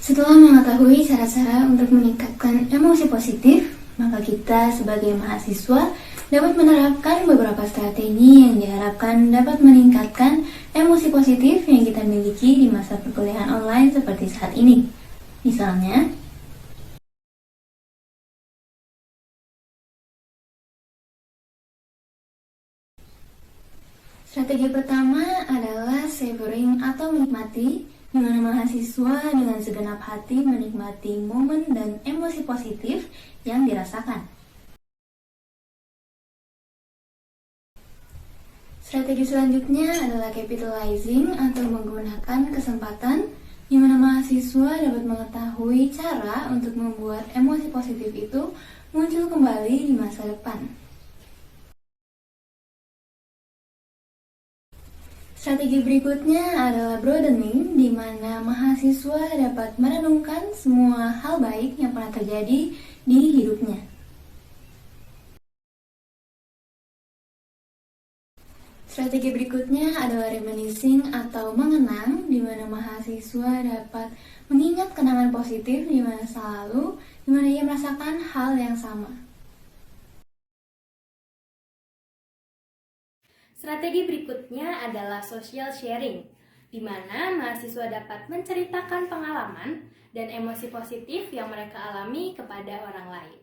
Setelah mengetahui cara-cara untuk meningkatkan emosi positif, maka kita sebagai mahasiswa dapat menerapkan beberapa strategi yang diharapkan dapat meningkatkan emosi positif yang kita miliki di masa perkuliahan online seperti saat ini. Misalnya, strategi pertama adalah savoring atau menikmati, di mana mahasiswa dengan segenap hati menikmati momen dan emosi positif yang dirasakan. Strategi selanjutnya adalah capitalizing atau menggunakan kesempatan, di mana mahasiswa dapat mengetahui cara untuk membuat emosi positif itu muncul kembali di masa depan. Strategi berikutnya adalah broadening, di mana mahasiswa dapat merenungkan semua hal baik yang pernah terjadi di hidupnya. Strategi berikutnya adalah reminiscing atau mengenang, di mana mahasiswa dapat mengingat kenangan positif di masa lalu, di mana ia merasakan hal yang sama. Strategi berikutnya adalah social sharing, di mana mahasiswa dapat menceritakan pengalaman dan emosi positif yang mereka alami kepada orang lain.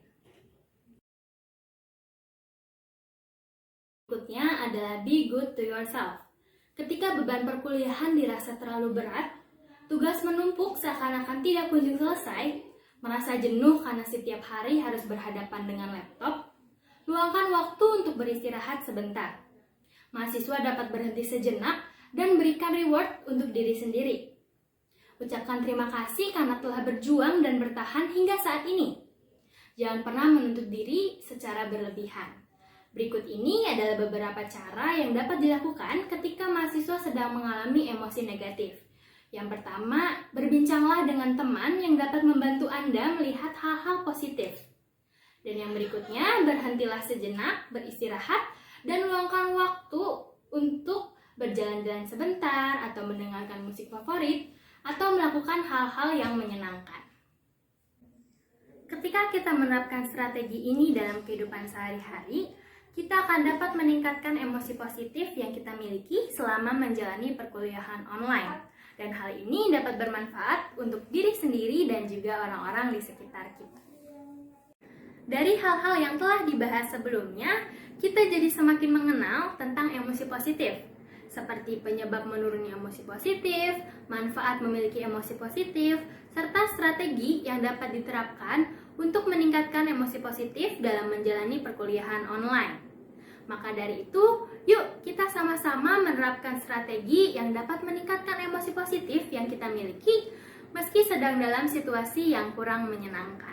Berikutnya adalah be good to yourself. Ketika beban perkuliahan dirasa terlalu berat, tugas menumpuk seakan-akan tidak kunjung selesai, merasa jenuh karena setiap hari harus berhadapan dengan laptop, luangkan waktu untuk beristirahat sebentar. Mahasiswa dapat berhenti sejenak dan berikan reward untuk diri sendiri. Ucapkan terima kasih karena telah berjuang dan bertahan hingga saat ini. Jangan pernah menuntut diri secara berlebihan. Berikut ini adalah beberapa cara yang dapat dilakukan ketika mahasiswa sedang mengalami emosi negatif. Yang pertama, berbincanglah dengan teman yang dapat membantu Anda melihat hal-hal positif. Dan yang berikutnya, berhentilah sejenak, beristirahat, dan luangkan waktu untuk berjalan-jalan sebentar atau mendengarkan musik favorit atau melakukan hal-hal yang menyenangkan. Ketika kita menerapkan strategi ini dalam kehidupan sehari-hari, kita akan dapat meningkatkan emosi positif yang kita miliki selama menjalani perkuliahan online. Dan hal ini dapat bermanfaat untuk diri sendiri dan juga orang-orang di sekitar kita. Dari hal-hal yang telah dibahas sebelumnya, kita jadi semakin mengenal tentang emosi positif, seperti penyebab menurunnya emosi positif, manfaat memiliki emosi positif, serta strategi yang dapat diterapkan untuk meningkatkan emosi positif dalam menjalani perkuliahan online. Maka dari itu, yuk kita sama-sama menerapkan strategi yang dapat meningkatkan emosi positif yang kita miliki, meski sedang dalam situasi yang kurang menyenangkan.